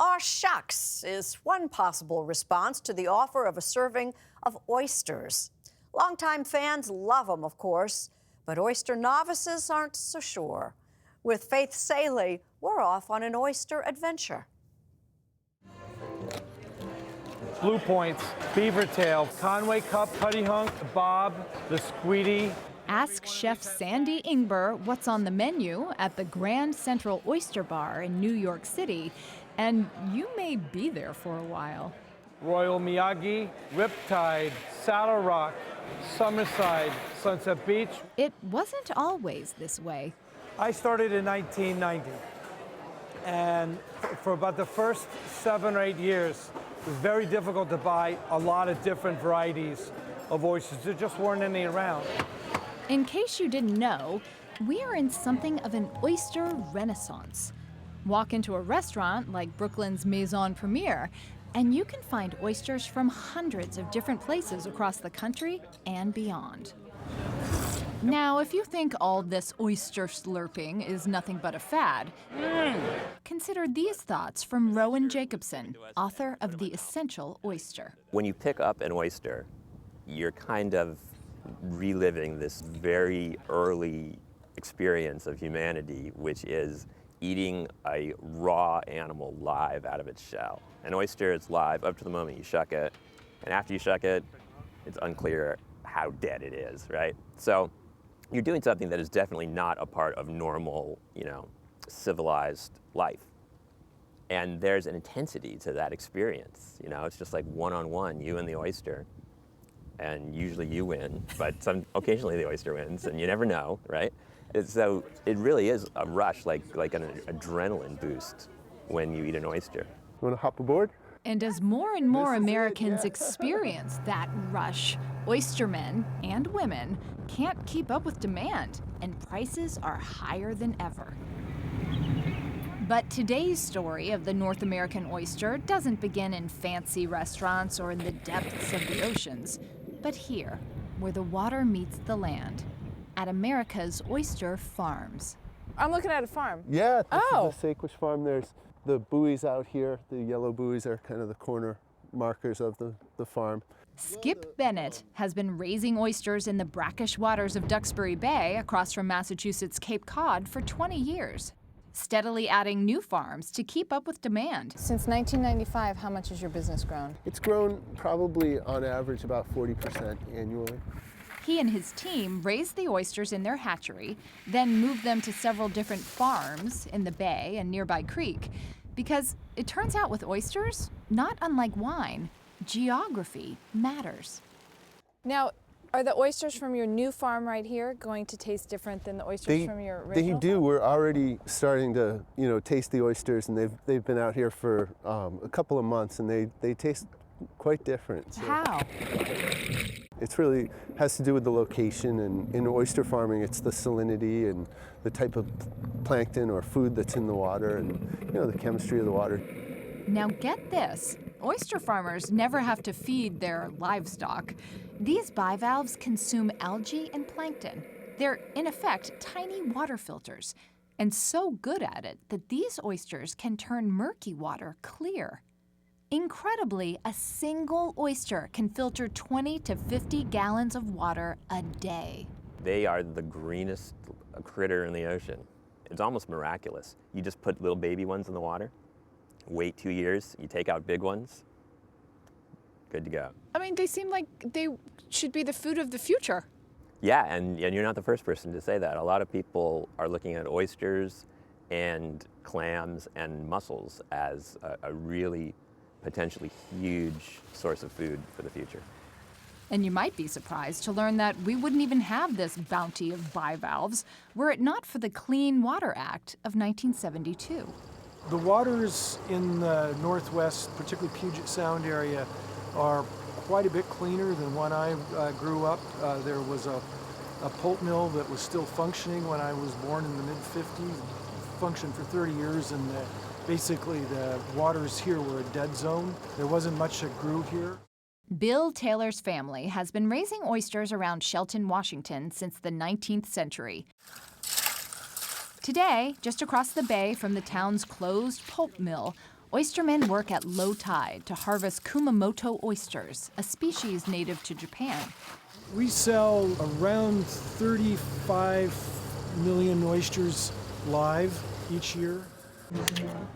Aw shucks is one possible response to the offer of a serving of oysters. Longtime fans love them, of course, but oyster novices aren't so sure. With Faith Salie, we're off on an oyster adventure. Blue points, beaver tail, Conway cup, putty hunk, bob, the squeedy. Ask Chef Sandy Ingber what's on the menu at the Grand Central Oyster Bar in New York City, and you may be there for a while. Royal Miyagi, Riptide, Saddle Rock, Summerside, Sunset Beach. It wasn't always this way. I started in 1990, and for about the first 7 or 8 years, it was very difficult to buy a lot of different varieties of oysters. There just weren't any around. In case you didn't know, we are in something of an oyster renaissance. Walk into a restaurant like Brooklyn's Maison Premiere, and you can find oysters from hundreds of different places across the country and beyond. Now, if you think all this oyster slurping is nothing but a fad, consider these thoughts from Rowan Jacobson, author of The Essential Oyster. When you pick up an oyster, you're kind of reliving this very early experience of humanity, which is eating a raw animal live out of its shell. An oyster is live up to the moment you shuck it, and after you shuck it, it's unclear how dead it is, right? So you're doing something that is definitely not a part of normal, civilized life. And there's an intensity to that experience. It's just like one-on-one, you and the oyster. And usually you win, but occasionally the oyster wins, and you never know, right? So it really is a rush, like an adrenaline boost when you eat an oyster. You want to hop aboard? And as more and more Americans experience that rush, oystermen and women can't keep up with demand, and prices are higher than ever. But today's story of the North American oyster doesn't begin in fancy restaurants or in the depths of the oceans, but here, where the water meets the land, at America's oyster farms. I'm looking at a farm. Yeah, this is the Saquesh farm. There's the buoys out here. The yellow buoys are kind of the corner markers of the farm. Skip Bennett has been raising oysters in the brackish waters of Duxbury Bay across from Massachusetts' Cape Cod for 20 years, steadily adding new farms to keep up with demand. Since 1995, how much has your business grown? It's grown probably on average about 40% annually. He and his team raised the oysters in their hatchery, then moved them to several different farms in the bay and nearby creek, because it turns out with oysters, not unlike wine, geography matters. Now, are the oysters from your new farm right here going to taste different than the oysters from your original They do. farm? We're already starting to, taste the oysters, and they've been out here for a couple of months, and they taste quite different. So How? it's really has to do with the location, and in oyster farming, it's the salinity and the type of plankton or food that's in the water, and the chemistry of the water. Now get this, oyster farmers never have to feed their livestock. These bivalves consume algae and plankton. They're, in effect, tiny water filters, and so good at it that these oysters can turn murky water clear. Incredibly, a single oyster can filter 20 to 50 gallons of water a day. They are the greenest critter in the ocean. It's almost miraculous. You just put little baby ones in the water, wait 2 years, you take out big ones, good to go. I mean, they seem like they should be the food of the future. Yeah, and you're not the first person to say that. A lot of people are looking at oysters and clams and mussels as a really potentially huge source of food for the future. And you might be surprised to learn that we wouldn't even have this bounty of bivalves were it not for the Clean Water Act of 1972. The waters in the Northwest, particularly Puget Sound area, are quite a bit cleaner than when I grew up. There was a pulp mill that was still functioning when I was born in the mid-50s, functioned for 30 years, and basically the waters here were a dead zone. There wasn't much that grew here. Bill Taylor's family has been raising oysters around Shelton, Washington since the 19th century. Today, just across the bay from the town's closed pulp mill, oystermen work at low tide to harvest Kumamoto oysters, a species native to Japan. We sell around 35 million oysters live each year.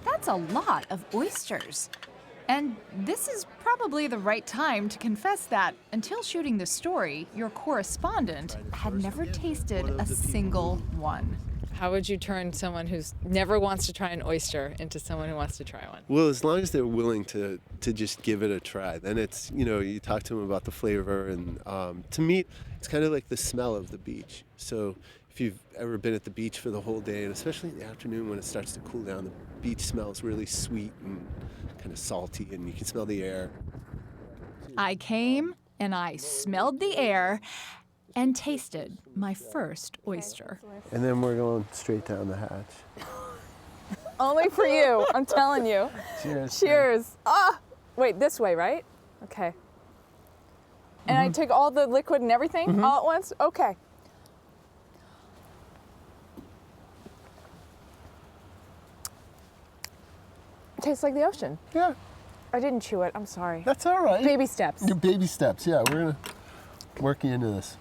That's a lot of oysters. And this is probably the right time to confess that until shooting the story, your correspondent had never tasted a single one. How would you turn someone who's never wants to try an oyster into someone who wants to try one? Well, as long as they're willing to just give it a try, then it's, you talk to them about the flavor, and to me, it's kind of like the smell of the beach. So if you've ever been at the beach for the whole day, and especially in the afternoon when it starts to cool down, the beach smells really sweet and kind of salty, and you can smell the air. I came and I smelled the air and tasted my first oyster. And then we're going straight down the hatch. Only for you, I'm telling you. Cheers. Cheers. Ah, wait, this way, right? Okay. And I took all the liquid and everything all at once? Okay. It tastes like the ocean. Yeah, I didn't chew it, I'm sorry. that's all right. Baby steps. Your baby steps, yeah. We're gonna work you into this.